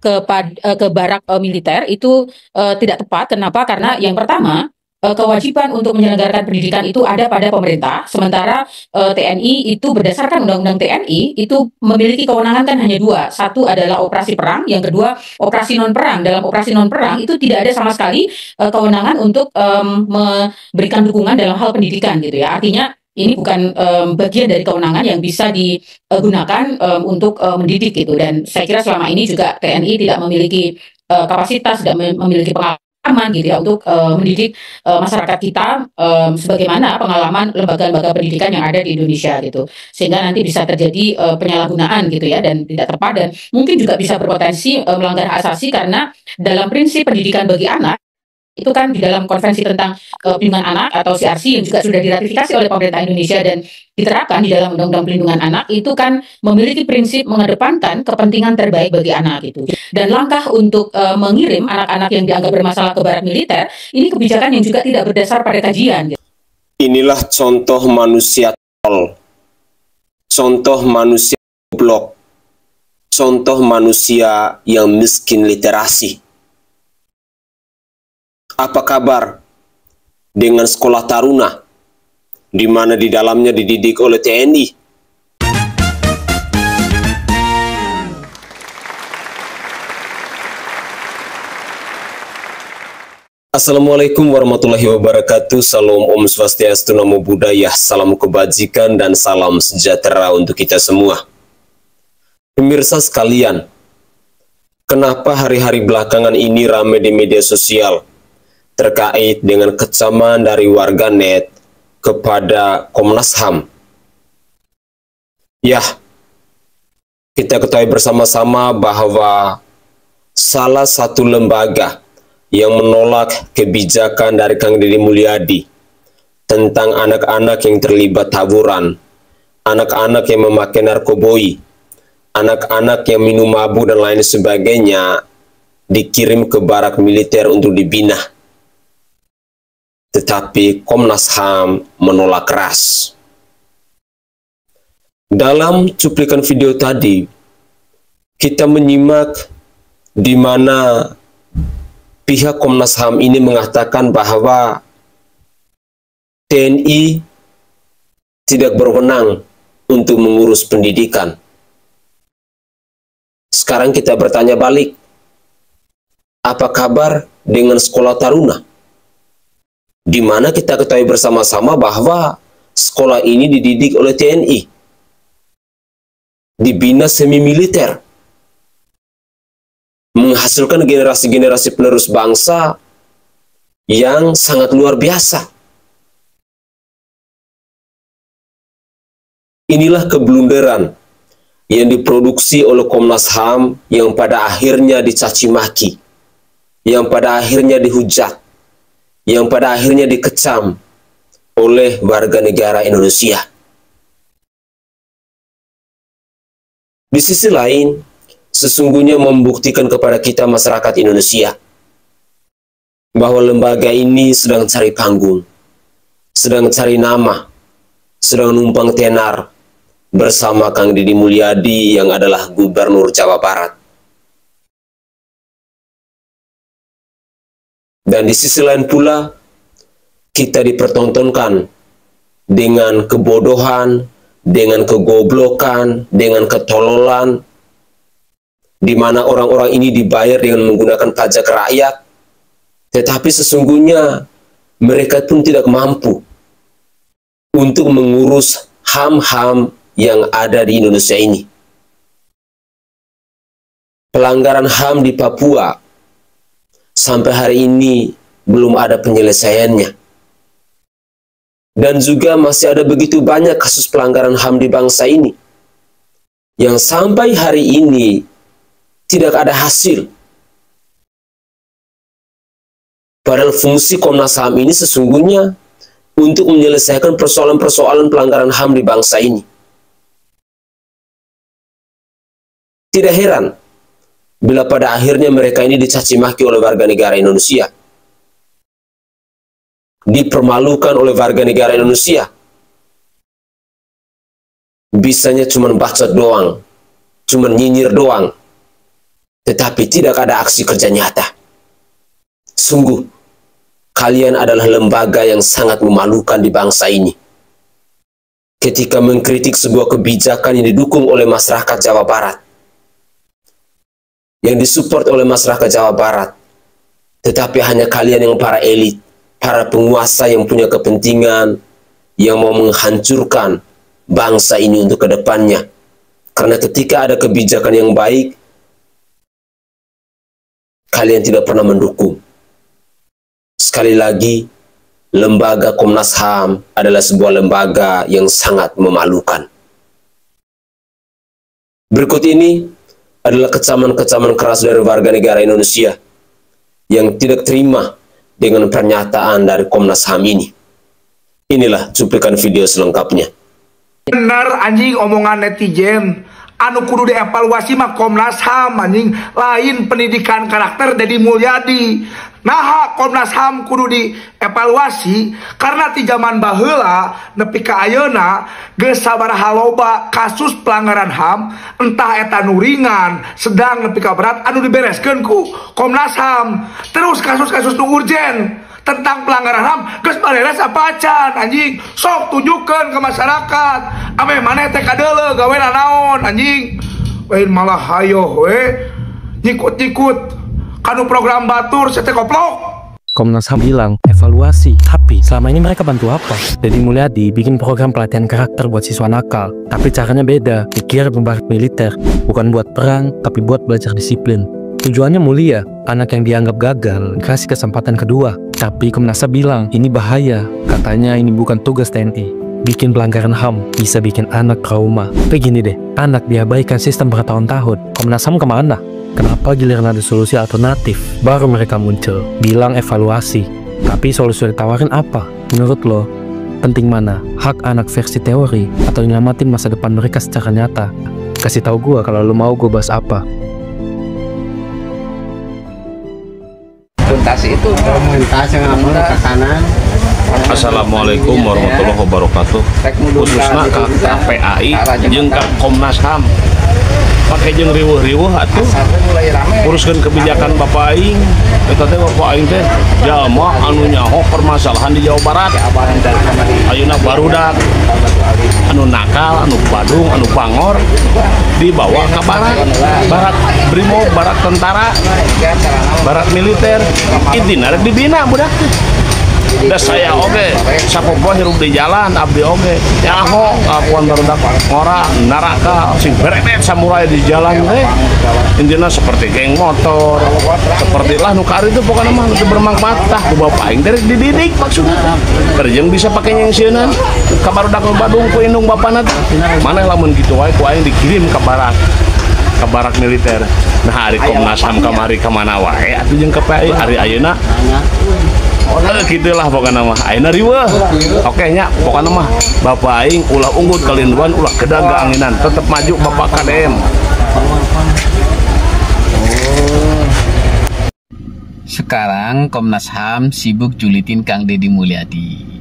ke barak militer itu tidak tepat. Kenapa? Karena yang pertama, kewajiban untuk menyelenggarakan pendidikan itu ada pada pemerintah, sementara TNI itu berdasarkan Undang-Undang TNI itu memiliki kewenangan kan hanya dua. Satu adalah operasi perang, yang kedua operasi non perang. Dalam operasi non perang itu tidak ada sama sekali kewenangan untuk memberikan dukungan dalam hal pendidikan gitu ya. Artinya ini bukan bagian dari kewenangan yang bisa digunakan untuk mendidik gitu. Dan saya kira selama ini juga TNI tidak memiliki kapasitas, tidak memiliki pengalaman gitu ya untuk mendidik masyarakat kita sebagaimana pengalaman lembaga-lembaga pendidikan yang ada di Indonesia gitu, sehingga nanti bisa terjadi penyalahgunaan gitu ya dan tidak tepat, dan mungkin juga bisa berpotensi melanggar hak asasi karena dalam prinsip pendidikan bagi anak itu kan di dalam konvensi tentang perlindungan anak atau CRC yang juga sudah diratifikasi oleh pemerintah Indonesia dan diterapkan di dalam Undang-Undang Perlindungan Anak itu kan memiliki prinsip mengedepankan kepentingan terbaik bagi anak gitu. Dan langkah untuk mengirim anak-anak yang dianggap bermasalah ke barak militer ini kebijakan yang juga tidak berdasar pada kajian. Gitu. Inilah contoh manusia tol, contoh manusia goblok, contoh manusia yang miskin literasi. Apa kabar dengan sekolah taruna, di mana di dalamnya dididik oleh TNI? Assalamualaikum warahmatullahi wabarakatuh. Salam Om Swastiastu, Namo Buddhaya, salam kebajikan dan salam sejahtera untuk kita semua. Pemirsa sekalian, kenapa hari-hari belakangan ini ramai di media sosial terkait dengan kecaman dari warganet kepada Komnas HAM? Ya, kita ketahui bersama-sama bahwa salah satu lembaga yang menolak kebijakan dari Kang Deddy Mulyadi tentang anak-anak yang terlibat tawuran, anak-anak yang memakai narkoboi, anak-anak yang minum mabuk dan lain sebagainya, dikirim ke barak militer untuk dibina. Tetapi Komnas HAM menolak keras. Dalam cuplikan video tadi, kita menyimak di mana pihak Komnas HAM ini mengatakan bahwa TNI tidak berwenang untuk mengurus pendidikan. Sekarang kita bertanya balik, apa kabar dengan sekolah taruna? Di mana kita ketahui bersama-sama bahwa sekolah ini dididik oleh TNI, dibina semi-militer, menghasilkan generasi-generasi penerus bangsa yang sangat luar biasa. Inilah keblunderan yang diproduksi oleh Komnas HAM yang pada akhirnya dicaci maki, yang pada akhirnya dihujat, yang pada akhirnya dikecam oleh warga negara Indonesia. Di sisi lain, sesungguhnya membuktikan kepada kita masyarakat Indonesia bahwa lembaga ini sedang cari panggung, sedang cari nama, sedang numpang tenar bersama Kang Deddy Mulyadi yang adalah Gubernur Jawa Barat. Dan di sisi lain pula, kita dipertontonkan dengan kebodohan, dengan kegoblokan, dengan ketololan, di mana orang-orang ini dibayar dengan menggunakan pajak rakyat, tetapi sesungguhnya mereka pun tidak mampu untuk mengurus HAM-HAM yang ada di Indonesia ini. Pelanggaran HAM di Papua sampai hari ini belum ada penyelesaiannya. Dan juga masih ada begitu banyak kasus pelanggaran HAM di bangsa ini yang sampai hari ini tidak ada hasil. Padahal fungsi Komnas HAM ini sesungguhnya untuk menyelesaikan persoalan-persoalan pelanggaran HAM di bangsa ini. Tidak heran bila pada akhirnya mereka ini dicaci maki oleh warga negara Indonesia, dipermalukan oleh warga negara Indonesia. Bisanya cuma bacot doang, cuma nyinyir doang, tetapi tidak ada aksi kerja nyata. Sungguh, kalian adalah lembaga yang sangat memalukan di bangsa ini. Ketika mengkritik sebuah kebijakan yang didukung oleh masyarakat Jawa Barat, yang disupport oleh masyarakat Jawa Barat, tetapi hanya kalian yang para elit, para penguasa yang punya kepentingan, yang mau menghancurkan bangsa ini untuk kedepannya. Karena ketika ada kebijakan yang baik, kalian tidak pernah mendukung. Sekali lagi, lembaga Komnas HAM adalah sebuah lembaga yang sangat memalukan. Berikut ini adalah kecaman-kecaman keras dari warga negara Indonesia yang tidak terima dengan pernyataan dari Komnas HAM ini. Inilah cuplikan video selengkapnya. Bener anjing omongan netizen. Anu kudu dievaluasi mah Komnas HAM anjing, lain pendidikan karakter Deddy Mulyadi. Nah, Komnas HAM kudu dievaluasi karena ti zaman baheula nepi ka ayeuna geus sabaraha loba kasus pelanggaran HAM, entah eta nu ringan, sedang nepi ka berat anu dibereskeun ku Komnas HAM. Terus kasus-kasus nu urgen tentang pelanggaran HAM geus beres apa acan anjing, sok tunjukkeun ke masyarakat. Ame maneh teh kadeuleu gaweana naon anjing. Lain malah hayo we nyikut-nyikut kanu program batur sete koplok. Komnas HAM bilang evaluasi, tapi selama ini mereka bantu apa? Deddy Mulyadi bikin program pelatihan karakter buat siswa nakal, tapi caranya beda. Dikira pembarat militer, bukan buat perang, tapi buat belajar disiplin. Tujuannya mulia, anak yang dianggap gagal kasih kesempatan kedua. Tapi Komnas HAM bilang ini bahaya, katanya ini bukan tugas TNI. Bikin pelanggaran HAM bisa bikin anak trauma. Begini deh, anak diabaikan sistem bertahun-tahun. Komnas HAM kemana? Kenapa giliran ada solusi alternatif baru mereka muncul bilang evaluasi? Tapi solusi yang ditawarin apa? Menurut lo, penting mana? Hak anak versi teori atau nyelamatin masa depan mereka secara nyata? Kasih tahu gua kalau lo mau gua bahas apa. Orientasi itu orientasi yang ke kanan. Assalamualaikum warahmatullahi wabarakatuh. Khususnya ke KPAI jeung ka Komnas HAM. Pakai jeung riweuh-riweuh atuh. Uruskeun kebijakan Bapak aing. Eta teh Bapak aing teh jalma anu nyaho permasalahan di Jawa Barat. Ayeuna barudak anu nakal, anu badung, anu bangor dibawa ke barat. Barat brimob, barat tentara, barat militer. Intina rek dibina budak teh. Da saya oge sapopo hirup di jalan abdi oge nyaho kapuan barudak ngora naraka sing berenet samurai di jalan teh intina seperti geng motor seperti lah nu kari itu pokoknya mah nu bermanfaat tah ku bapak aing teh dididik maksudna kerjeng bisa pake nyengsieunan ka barudak nu Badung ku indung bapana teh maneh lamun kitu wae ku aing dikirim ke barak militer. Nah hari Komnas HAM kamari ka mana wae atuh jeung KPI hari ayeuna gitulah pokoknya mah ayeuna riweuh. Oke nya pokoknya mah Bapak aing ulah unggut kalinduan ulah kedag anginan tetep maju Bapak KDM. Sekarang Komnas HAM sibuk julitin Kang Deddy Mulyadi.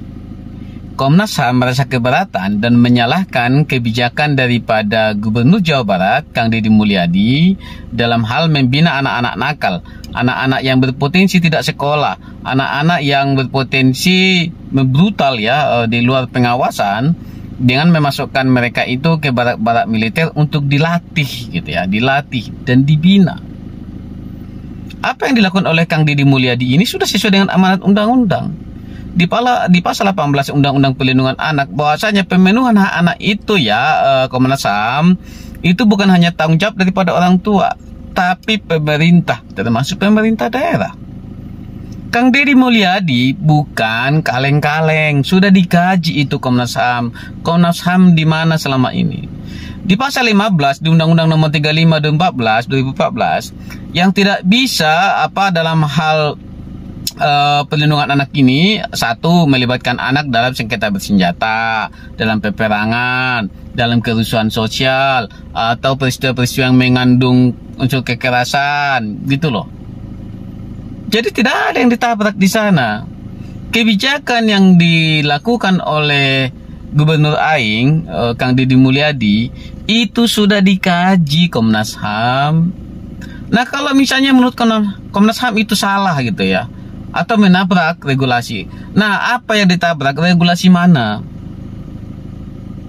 Komnas HAM merasa keberatan dan menyalahkan kebijakan daripada Gubernur Jawa Barat, Kang Deddy Mulyadi, dalam hal membina anak-anak nakal, anak-anak yang berpotensi tidak sekolah, anak-anak yang berpotensi brutal ya di luar pengawasan, dengan memasukkan mereka itu ke barak-barak militer untuk dilatih gitu ya, dilatih dan dibina. Apa yang dilakukan oleh Kang Deddy Mulyadi ini sudah sesuai dengan amanat undang-undang. Di pasal 18 Undang-Undang Perlindungan Anak bahwasanya pemenuhan hak anak itu ya Komnas HAM itu bukan hanya tanggung jawab daripada orang tua, tapi pemerintah, termasuk pemerintah daerah. Kang Deddy Mulyadi bukan kaleng-kaleng, sudah dikaji itu Komnas HAM. Komnas HAM di mana selama ini? Di pasal 15 di Undang-Undang Nomor 35 2014 yang tidak bisa dalam hal perlindungan anak ini, satu, melibatkan anak dalam sengketa bersenjata, dalam peperangan, dalam kerusuhan sosial, atau peristiwa-peristiwa yang mengandung unsur kekerasan, gitu loh. Jadi tidak ada yang ditabrak di sana. Kebijakan yang dilakukan oleh Gubernur aing, Kang Deddy Mulyadi, itu sudah dikaji Komnas HAM. Nah, kalau misalnya menurut Komnas HAM itu salah gitu ya, atau menabrak regulasi, nah apa yang ditabrak, regulasi mana?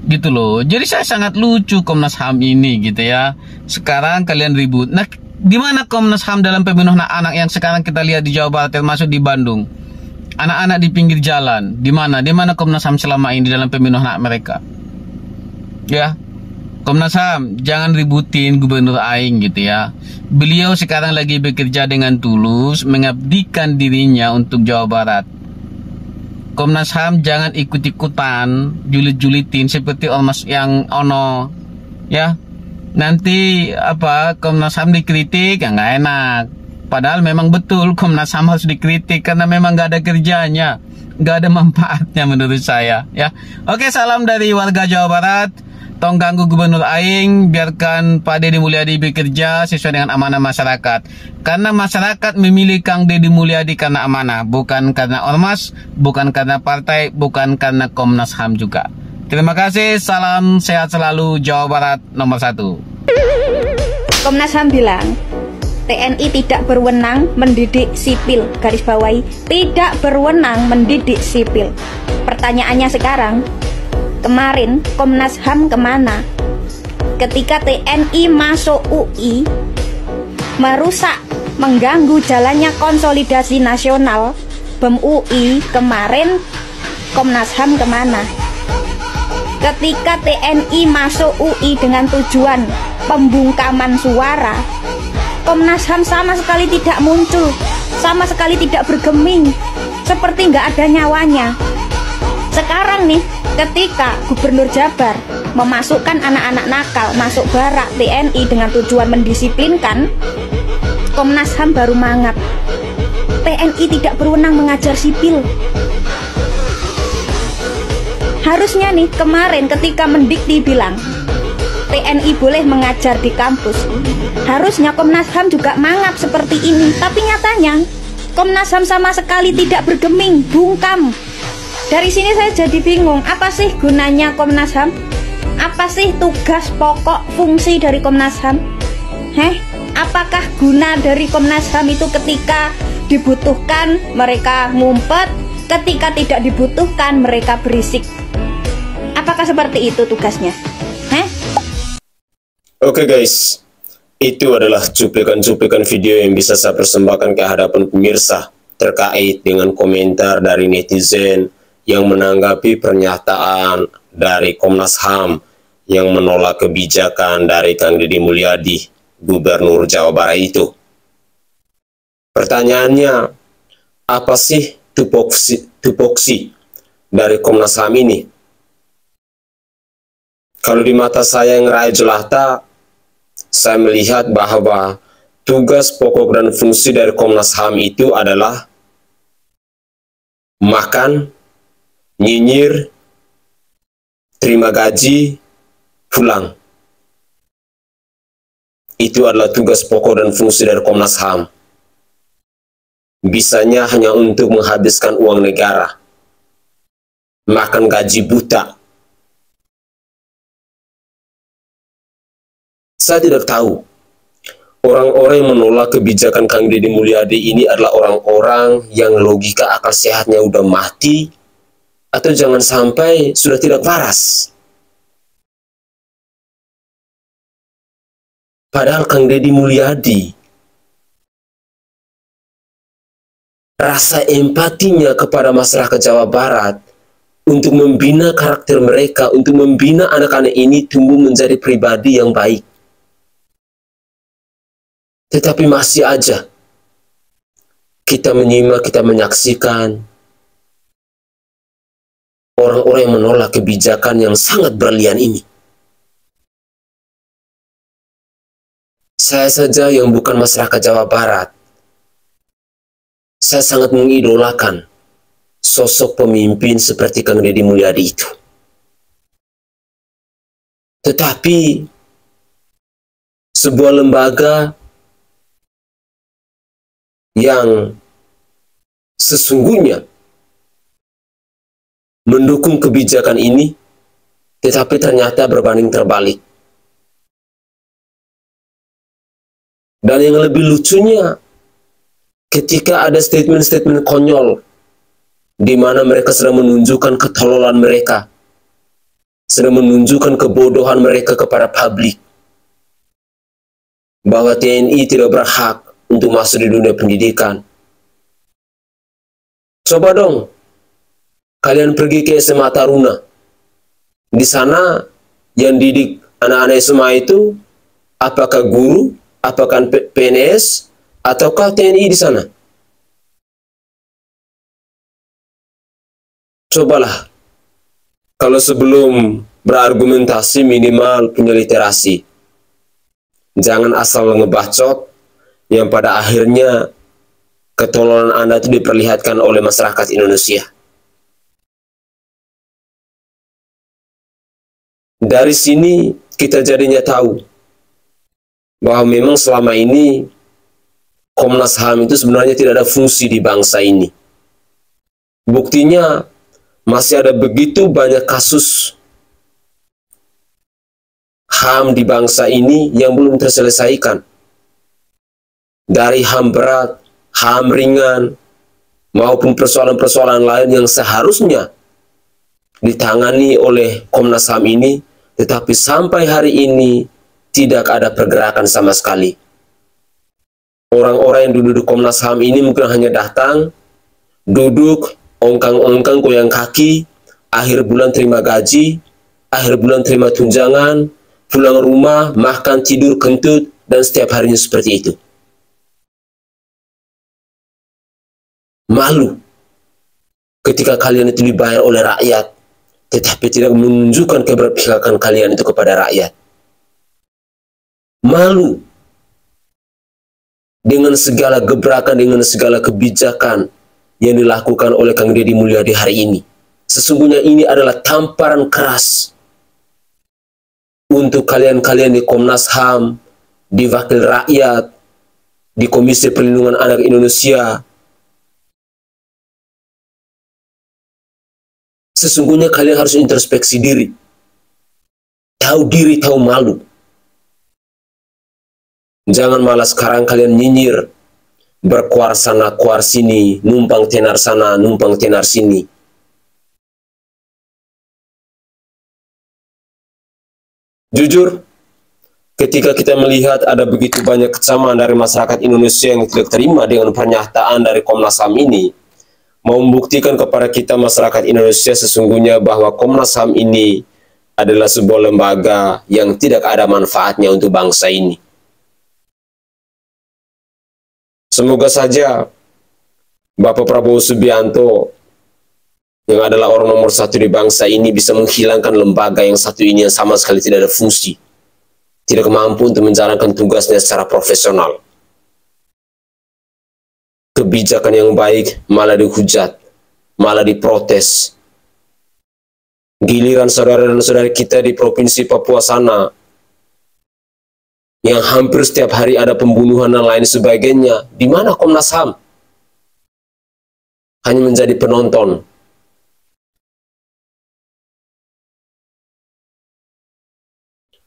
Gitu loh. Jadi saya sangat lucu Komnas HAM ini gitu ya. Sekarang kalian ribut. Nah, di mana Komnas HAM dalam pembunuhan anak yang sekarang kita lihat di Jawa Barat, termasuk di Bandung? Anak-anak di pinggir jalan, di mana? Di mana Komnas HAM selama ini dalam pembunuhan anak mereka? Ya, Komnas HAM, jangan ributin Gubernur Aing gitu ya. Beliau sekarang lagi bekerja dengan tulus, mengabdikan dirinya untuk Jawa Barat. Komnas HAM jangan ikut-ikutan, julit-julitin seperti ormas yang ono, ya. Nanti Komnas HAM dikritik, ya nggak enak. Padahal memang betul Komnas HAM harus dikritik karena memang nggak ada kerjanya, nggak ada manfaatnya menurut saya, ya. Oke, salam dari warga Jawa Barat. Tong ganggu Gubernur Aing, biarkan Pak Deddy Mulyadi bekerja sesuai dengan amanah masyarakat. Karena masyarakat memilih Kang Deddy Mulyadi karena amanah, bukan karena ormas, bukan karena partai, bukan karena Komnas HAM juga. Terima kasih, salam sehat selalu, Jawa Barat nomor 1. Komnas HAM bilang, TNI tidak berwenang mendidik sipil, garis bawahi, tidak berwenang mendidik sipil. Pertanyaannya sekarang, kemarin Komnas HAM kemana? Ketika TNI masuk UI, merusak, mengganggu jalannya konsolidasi nasional BEM UI, kemarin Komnas HAM kemana? Ketika TNI masuk UI dengan tujuan pembungkaman suara, Komnas HAM sama sekali tidak muncul, sama sekali tidak bergeming, seperti nggak ada nyawanya. Sekarang nih, ketika Gubernur Jabar memasukkan anak-anak nakal masuk barak TNI dengan tujuan mendisiplinkan, Komnas HAM baru mangap. TNI tidak berwenang mengajar sipil. Harusnya nih kemarin ketika Mendikti bilang TNI boleh mengajar di kampus, harusnya Komnas HAM juga mangap seperti ini. Tapi nyatanya Komnas HAM sama sekali tidak bergeming, bungkam. Dari sini saya jadi bingung, apa sih gunanya Komnas HAM? Apa sih tugas pokok fungsi dari Komnas HAM? Apakah guna dari Komnas HAM itu ketika dibutuhkan mereka ngumpet, ketika tidak dibutuhkan mereka berisik? Apakah seperti itu tugasnya? Oke guys, itu adalah cuplikan-cuplikan video yang bisa saya persembahkan ke hadapan pemirsa terkait dengan komentar dari netizen yang menanggapi pernyataan dari Komnas HAM yang menolak kebijakan dari Kang Deddy Mulyadi, Gubernur Jawa Barat itu. Pertanyaannya, apa sih tupoksi dari Komnas HAM ini? Kalau di mata saya yang raih jelata, saya melihat bahwa tugas pokok dan fungsi dari Komnas HAM itu adalah makan, nyinyir, terima gaji, pulang. Itu adalah tugas pokok dan fungsi dari Komnas HAM. Bisanya hanya untuk menghabiskan uang negara, makan gaji buta. Saya tidak tahu, orang-orang yang menolak kebijakan Kang Deddy Mulyadi ini adalah orang-orang yang logika akal sehatnya udah mati, atau jangan sampai sudah tidak waras. Padahal Kang Deddy Mulyadi, rasa empatinya kepada masyarakat Jawa Barat untuk membina karakter mereka, untuk membina anak-anak ini tumbuh menjadi pribadi yang baik. Tetapi masih aja kita menyimak, kita menyaksikan orang-orang yang menolak kebijakan yang sangat berlian ini. Saya saja yang bukan masyarakat Jawa Barat, saya sangat mengidolakan sosok pemimpin seperti Kang Deddy Mulyadi itu. Tetapi sebuah lembaga yang sesungguhnya mendukung kebijakan ini, tetapi ternyata berbanding terbalik. Dan yang lebih lucunya, ketika ada statement-statement konyol di mana mereka sedang menunjukkan ketololan mereka, sedang menunjukkan kebodohan mereka kepada publik, bahwa TNI tidak berhak untuk masuk di dunia pendidikan. Coba dong, kalian pergi ke SMA Taruna. Di sana yang didik anak-anak SMA itu, apakah guru, apakah PNS, ataukah TNI di sana? Cobalah, kalau sebelum berargumentasi minimal punya literasi. Jangan asal ngebacot yang pada akhirnya ketololan Anda itu diperlihatkan oleh masyarakat Indonesia. Dari sini kita jadinya tahu bahwa memang selama ini Komnas HAM itu sebenarnya tidak ada fungsi di bangsa ini. Buktinya masih ada begitu banyak kasus HAM di bangsa ini yang belum terselesaikan. Dari HAM berat, HAM ringan, maupun persoalan-persoalan lain yang seharusnya ditangani oleh Komnas HAM ini, tetapi sampai hari ini tidak ada pergerakan sama sekali. Orang-orang yang duduk di Komnas HAM ini mungkin hanya datang, duduk, ongkang-ongkang, goyang kaki, akhir bulan terima gaji, akhir bulan terima tunjangan, pulang rumah, makan, tidur, kentut, dan setiap harinya seperti itu. Malu ketika kalian itu dibayar oleh rakyat, tetapi tidak menunjukkan keberpihakan kalian itu kepada rakyat. Malu dengan segala gebrakan, dengan segala kebijakan yang dilakukan oleh Kang Deddy Mulyadi hari ini. Sesungguhnya ini adalah tamparan keras untuk kalian-kalian di Komnas HAM, di Wakil Rakyat, di Komisi Perlindungan Anak Indonesia. Sesungguhnya kalian harus introspeksi diri. Tahu diri, tahu malu. Jangan malah sekarang kalian nyinyir, berkuar sana, kuar sini, numpang tenar sana, numpang tenar sini. Jujur, ketika kita melihat ada begitu banyak kecaman dari masyarakat Indonesia yang tidak terima dengan pernyataan dari Komnas HAM ini, mau membuktikan kepada kita masyarakat Indonesia sesungguhnya bahwa Komnas HAM ini adalah sebuah lembaga yang tidak ada manfaatnya untuk bangsa ini. Semoga saja Bapak Prabowo Subianto yang adalah orang nomor satu di bangsa ini bisa menghilangkan lembaga yang satu ini yang sama sekali tidak ada fungsi, tidak mampu untuk menjalankan tugasnya secara profesional. Kebijakan yang baik malah dihujat, malah diprotes. Giliran saudara dan saudara kita di Provinsi Papua sana, yang hampir setiap hari ada pembunuhan dan lain sebagainya, di mana Komnas HAM? Hanya menjadi penonton.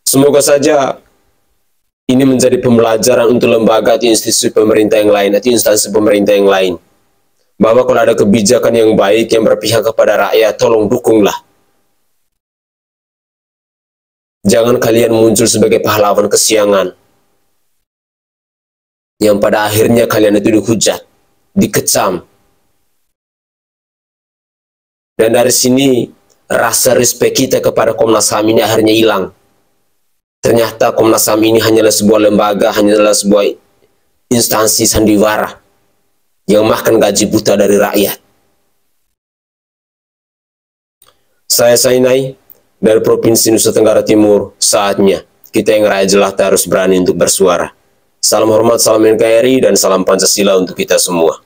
Semoga saja ini menjadi pembelajaran untuk lembaga atau institusi pemerintah yang lain, atau instansi pemerintah yang lain. Bahwa kalau ada kebijakan yang baik yang berpihak kepada rakyat, tolong dukunglah. Jangan kalian muncul sebagai pahlawan kesiangan, yang pada akhirnya kalian itu dihujat, dikecam. Dan dari sini, rasa respek kita kepada Komnas HAM ini akhirnya hilang. Ternyata Komnas HAM ini hanyalah sebuah lembaga, hanyalah sebuah instansi sandiwara yang makan gaji buta dari rakyat. Saya Sainai dari Provinsi Nusa Tenggara Timur, saatnya kita yang rakyat jelata harus berani untuk bersuara. Salam hormat, salam NKRI, dan salam Pancasila untuk kita semua.